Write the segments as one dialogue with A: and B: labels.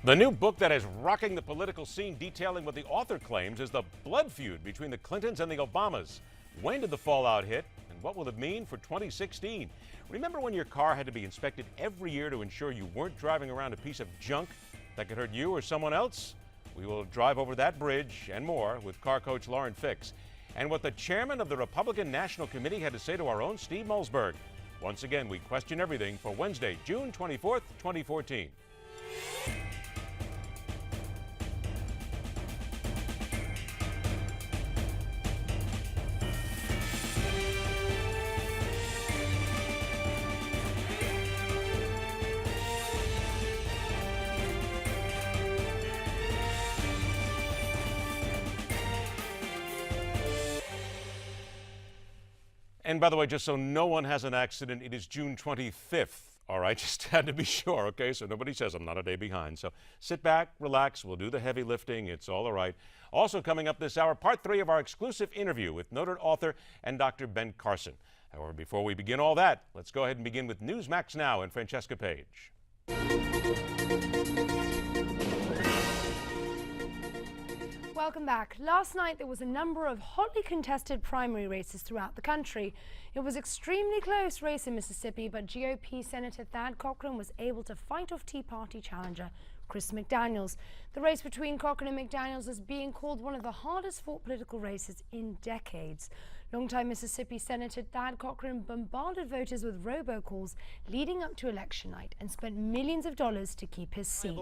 A: The new book that is rocking the political scene, detailing what the author claims is the blood feud between the Clintons and the Obamas. When did the fallout hit, and what will it mean for 2016? Remember when your car had to be inspected every year to ensure you weren't driving around a piece of junk that could hurt you or someone else? We will drive over that bridge and more with car coach Lauren Fix. And what the chairman of the Republican National Committee had to say to our own Steve Mulsberg. Once again, we question everything for Wednesday, June 24th, 2014. And by the way, just so no one has an accident, it is June 25th. All right, just had to be sure, okay? So nobody says I'm not a day behind. So sit back, relax, we'll do the heavy lifting. It's all right. Also coming up this hour, part 3 of our exclusive interview with noted author and Dr. Ben Carson. However, before we begin all that, let's go ahead and begin with Newsmax Now and Francesca Page.
B: Welcome back. Last night there was a number of hotly contested primary races throughout the country. It was an extremely close race in Mississippi, but GOP Senator Thad Cochran was able to fight off Tea Party challenger Chris McDaniels. The race between Cochran and McDaniels is being called one of the hardest fought political races in decades. Longtime Mississippi Senator Thad Cochran bombarded voters with robocalls leading up to election night and spent millions of dollars to keep his seat.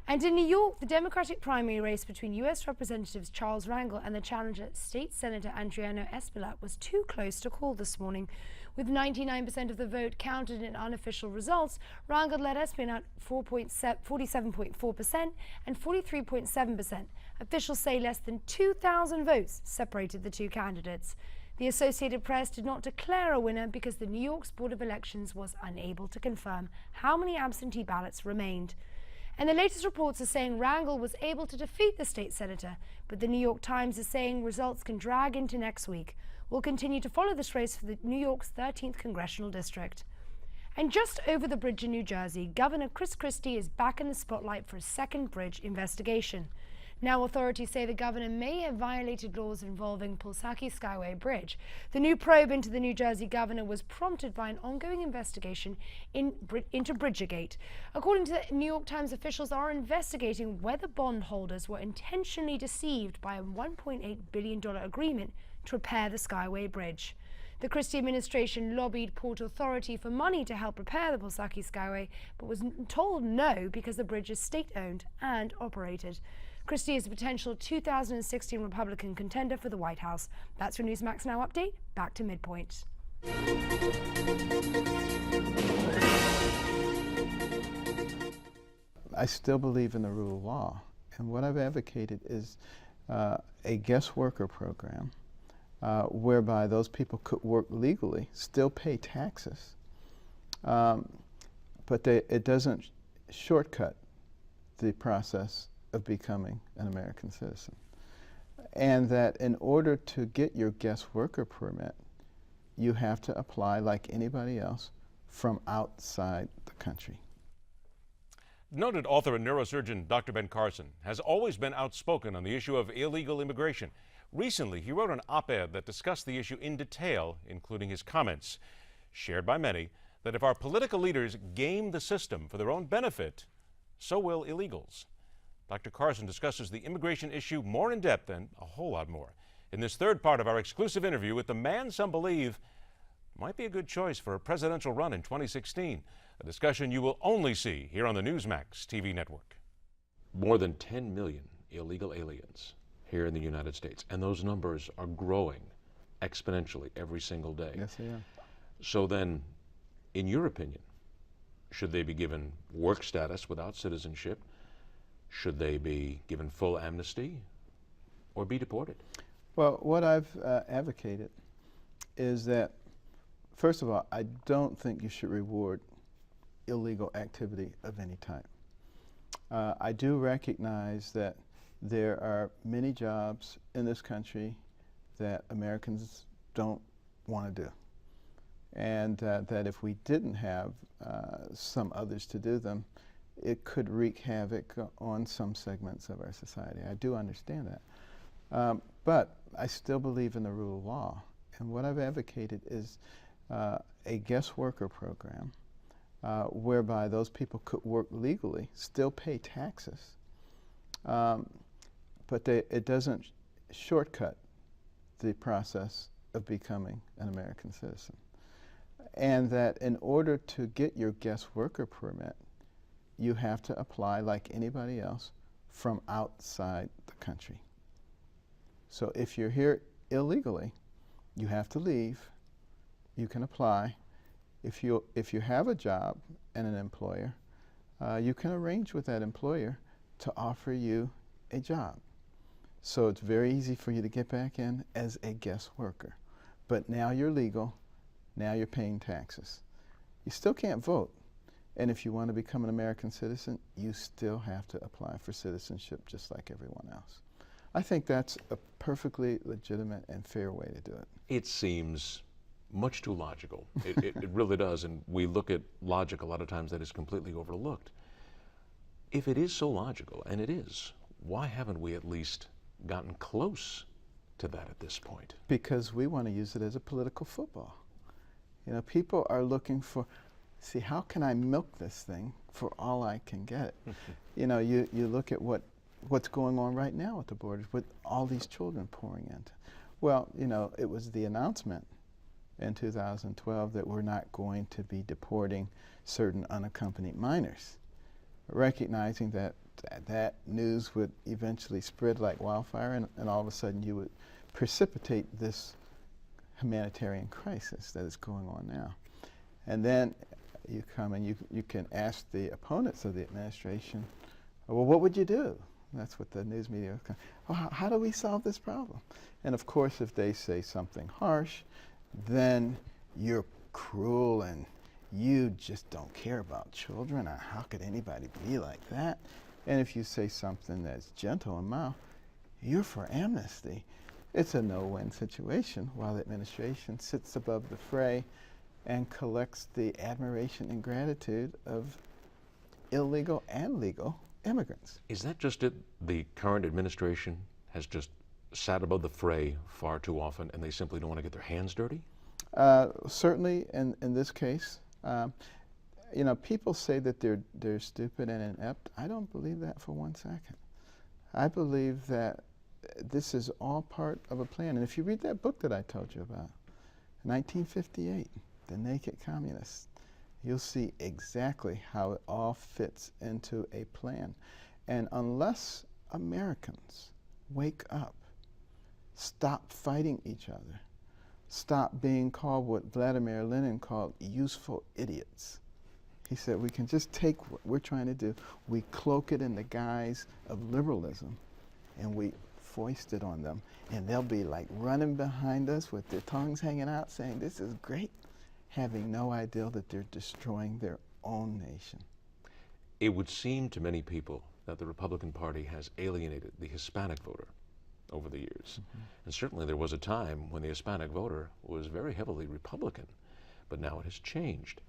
B: And in New York, the Democratic primary race between U.S. Representatives Charles Rangel and the challenger, State Senator Adriano Espaillat, was too close to call this morning. With 99% of the vote counted in unofficial results, Rangel led Espaillat 47.4% and 43.7%. Officials say less than 2,000 votes separated the two candidates. The Associated Press did not declare a winner because the New York's Board of Elections was unable to confirm how many absentee ballots remained. And the latest reports are saying Rangel was able to defeat the state senator, but the New York Times is saying results can drag into next week. We'll continue to follow this race for the New York's 13th congressional district. And just over the bridge in New Jersey, Governor Christie is back in the spotlight for a second bridge investigation. Now authorities say the governor may have violated laws involving Pulsaki Skyway Bridge. The new probe into the New Jersey governor was prompted by an ongoing investigation into Bridgergate. According to the New York Times, officials are investigating whether bondholders were intentionally deceived by a $1.8 billion agreement to repair the Skyway Bridge. The Christie administration lobbied Port Authority for money to help repair the Pulsaki Skyway, but was told no because the bridge is state-owned and operated. Christie is a potential 2016 Republican contender for the White House. That's your Newsmax Now update. Back to Midpoint.
C: I still believe in the rule of law, and what I've advocated is a guest worker program whereby those people could work legally, still pay taxes, but it doesn't shortcut the process of becoming an American citizen. And that in order to get your guest worker permit, you have to apply like anybody else from outside the country.
A: Noted author and neurosurgeon Dr. Ben Carson has always been outspoken on the issue of illegal immigration. Recently, he wrote an op-ed that discussed the issue in detail, including his comments, shared by many, that if our political leaders game the system for their own benefit, so will illegals. Dr. Carson discusses the immigration issue more in depth and a whole lot more in this third part of our exclusive interview with the man some believe might be a good choice for a presidential run in 2016, a discussion you will only see here on the Newsmax TV network. More than 10 million illegal aliens here in the United States, and those numbers are growing exponentially every single day.
C: Yes, they are.
A: So then, in your opinion, should they be given work status without citizenship? Should they be given full amnesty or be deported?
C: Well, what I've advocated is that, first of all, I don't think you should reward illegal activity of any type. I do recognize that there are many jobs in this country that Americans don't want to do. And that if we didn't have some others to do them, it could wreak havoc on some segments of our society. I do understand that. But I still believe in the rule of law. And what I've advocated is a guest worker program whereby those people could work legally, still pay taxes, but it doesn't shortcut the process of becoming an American citizen. And that in order to get your guest worker permit, you have to apply like anybody else from outside the country. So if you're here illegally, you have to leave. You can apply. If you have a job and an employer, you can arrange with that employer to offer you a job. So it's very easy for you to get back in as a guest worker. But now you're legal, now you're paying taxes. You still can't vote. And if you want to become an American citizen, you still have to apply for citizenship just like everyone else. I think that's a perfectly legitimate and fair way to do it.
A: It seems much too logical. It really does, and we look at logic a lot of times that is completely overlooked. If it is so logical, and it is, why haven't we at least gotten close to that at this point?
C: Because we want to use it as a political football. You know, people are looking for, see, how can I milk this thing for all I can get? You know, you look at what's going on right now at the borders with all these children pouring in. Well, you know, it was the announcement in 2012 that we're not going to be deporting certain unaccompanied minors, recognizing that that news would eventually spread like wildfire, and all of a sudden you would precipitate this humanitarian crisis that is going on now. And then you come and you can ask the opponents of the administration, well, what would you do? That's what the news media is kind of, well, how do we solve this problem? And of course, if they say something harsh, then you're cruel and you just don't care about children, or how could anybody be like that? And if you say something that's gentle and mild, you're for amnesty. It's a no-win situation while the administration sits above the fray and collects the admiration and gratitude of illegal and legal immigrants.
A: Is that just it? The current administration has just sat above the fray far too often, and they simply don't want to get their hands dirty?
C: Certainly in this case. You know, people say that they're stupid and inept. I don't believe that for 1 second. I believe that this is all part of a plan. And if you read that book that I told you about, 1958, The Naked Communists, you'll see exactly how it all fits into a plan. And unless Americans wake up, stop fighting each other, stop being called what Vladimir Lenin called useful idiots. He said we can just take what we're trying to do, we cloak it in the guise of liberalism, and we foist it on them, and they'll be like running behind us with their tongues hanging out saying this is great, having no idea that they're destroying their own nation.
A: It would seem to many people that the Republican Party has alienated the Hispanic voter over the years. And certainly there was a time when the Hispanic voter was very heavily Republican, but now it has changed.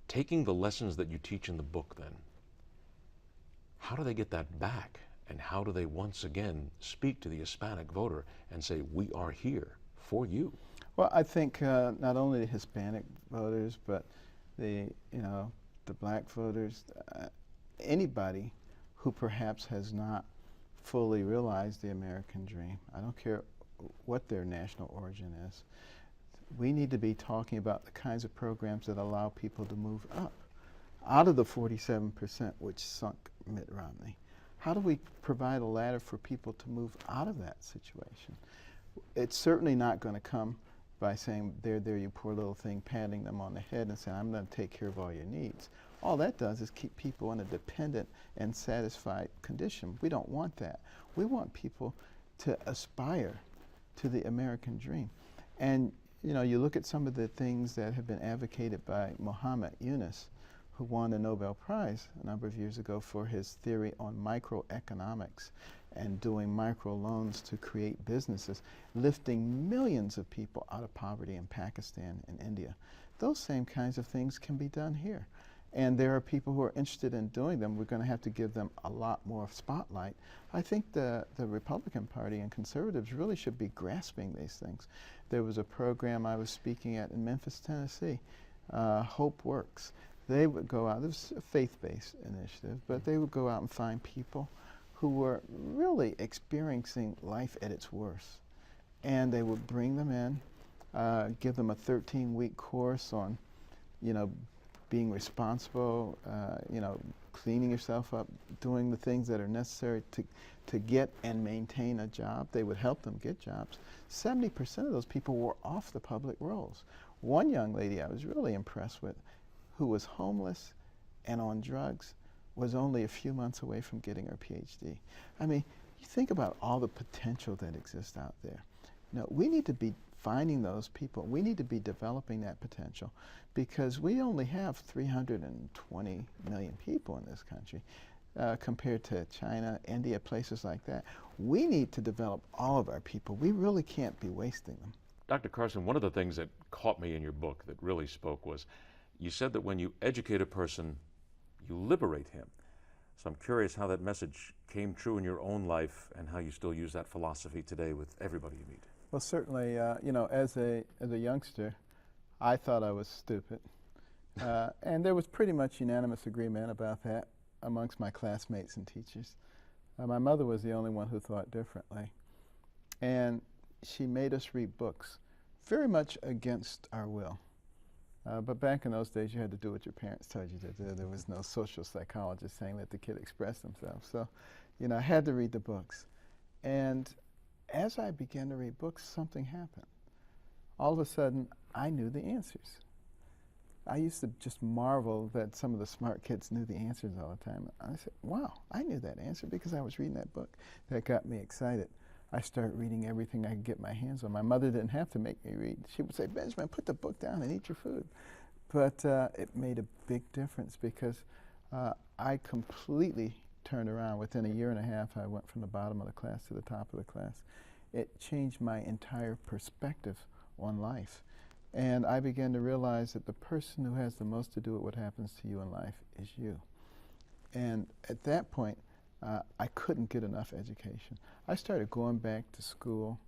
A: Taking the lessons that you teach in the book then, how do they get that back? And how do they once again speak to the Hispanic voter and say, we are here for you?
C: Well, I think not only the Hispanic voters, but the black voters, anybody who perhaps has not fully realized the American dream. I don't care what their national origin is. We need to be talking about the kinds of programs that allow people to move up out of the 47% which sunk Mitt Romney. How do we provide a ladder for people to move out of that situation? It's certainly not going to come by saying, there, you poor little thing, patting them on the head and saying, I'm going to take care of all your needs. All that does is keep people in a dependent and satisfied condition. We don't want that. We want people to aspire to the American dream. And you know, you look at some of the things that have been advocated by Muhammad Yunus, who won the Nobel Prize a number of years ago for his theory on microeconomics and doing microloans to create businesses, lifting millions of people out of poverty in Pakistan and India. Those same kinds of things can be done here. and there are people who are interested in doing them. We're going to have to give them a lot more spotlight. I think the Republican Party and conservatives really should be grasping these things. There was a program I was speaking at in Memphis, Tennessee, Hope Works. They would go out, this was a faith-based initiative, but they would go out and find people who were really experiencing life at its worst. And they would bring them in, give them a 13-week course on, being responsible, cleaning yourself up, doing the things that are necessary to get and maintain a job. They would help them get jobs. 70% of those people were off the public rolls. One young lady I was really impressed with, who was homeless and on drugs, was only a few months away from getting her PhD. I mean, you think about all the potential that exists out there. We need to be finding those people. We need to be developing that potential, because we only have 320 million people in this country compared to China, India, places like that. We need to develop all of our people. We really can't be wasting them.
A: Dr. Carson, one of the things that caught me in your book that really spoke was you said that when you educate a person, you liberate him. So I'm curious how that message came true in your own life and how you still use that philosophy today with everybody you meet.
C: Well, certainly, as a youngster, I thought I was stupid. And there was pretty much unanimous agreement about that amongst my classmates and teachers. My mother was the only one who thought differently. And she made us read books, very much against our will. But back in those days, you had to do what your parents told you to do. There was no social psychologist saying let the kid express themselves. So, I had to read the books. And as I began to read books, something happened. All of a sudden, I knew the answers. I used to just marvel that some of the smart kids knew the answers all the time. I said, wow, I knew that answer because I was reading that book. That got me excited. I started reading everything I could get my hands on. My mother didn't have to make me read. She would say, Benjamin, put the book down and eat your food. But it made a big difference because I completely turned around. Within a year and a half, I went from the bottom of the class to the top of the class. It changed my entire perspective on life. And I began to realize that the person who has the most to do with what happens to you in life is you. And at that point, I couldn't get enough education. I started going back to school,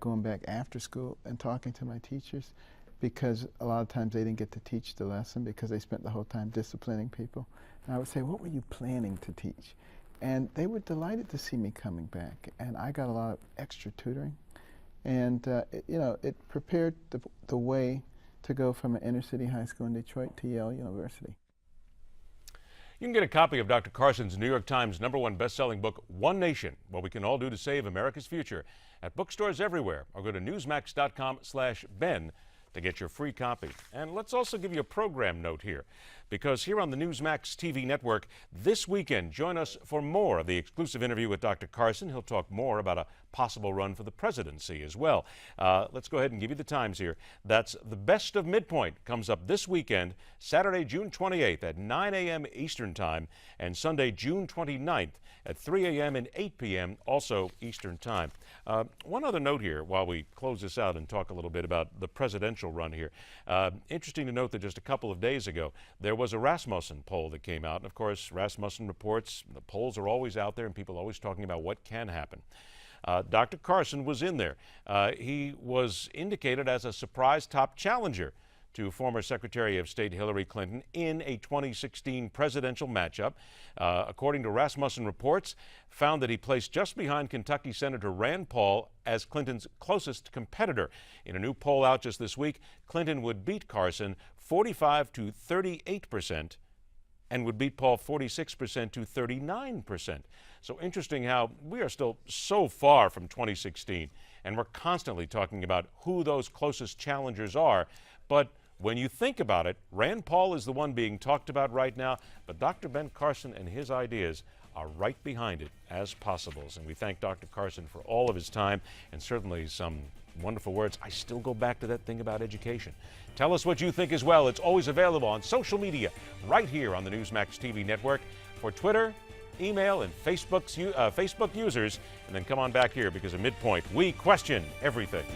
C: going back after school and talking to my teachers, because a lot of times they didn't get to teach the lesson because they spent the whole time disciplining people. And I would say, what were you planning to teach? And they were delighted to see me coming back. And I got a lot of extra tutoring. And it prepared the way to go from an inner city high school in Detroit to Yale University.
A: You can get a copy of Dr. Carson's New York Times #1 best-selling book, One Nation, What We Can All Do to Save America's Future, at bookstores everywhere, or go to newsmax.com/Ben to get your free copy. And let's also give you a program note here, because here on the Newsmax TV network this weekend, join us for more of the exclusive interview with Dr. Carson. He'll talk more about a possible run for the presidency as well. Let's go ahead and give you the times here. That's the Best of Midpoint, comes up this weekend, Saturday, June 28th at 9 a.m. Eastern Time, and Sunday, June 29th at 3 a.m. and 8 p.m. also Eastern Time. One other note here while we close this out and talk a little bit about the presidential run here. Interesting to note that just a couple of days ago, there was a Rasmussen poll that came out. And of course, Rasmussen reports, the polls are always out there and people are always talking about what can happen. Dr. Carson was in there. He was indicated as a surprise top challenger to former Secretary of State Hillary Clinton in a 2016 presidential matchup. According to Rasmussen reports, found that he placed just behind Kentucky Senator Rand Paul as Clinton's closest competitor. In a new poll out just this week, Clinton would beat Carson 45 to 38% and would beat Paul 46% to 39%. So interesting how we are still so far from 2016, and we're constantly talking about who those closest challengers are. But when you think about it, Rand Paul is the one being talked about right now, but Dr. Ben Carson and his ideas are right behind it as possibles. And we thank Dr. Carson for all of his time and certainly some wonderful words. I still go back to that thing about education. Tell us what you think as well. It's always available on social media right here on the Newsmax TV network. For Twitter, email, and Facebook users. And then come on back here, because at Midpoint, we question everything.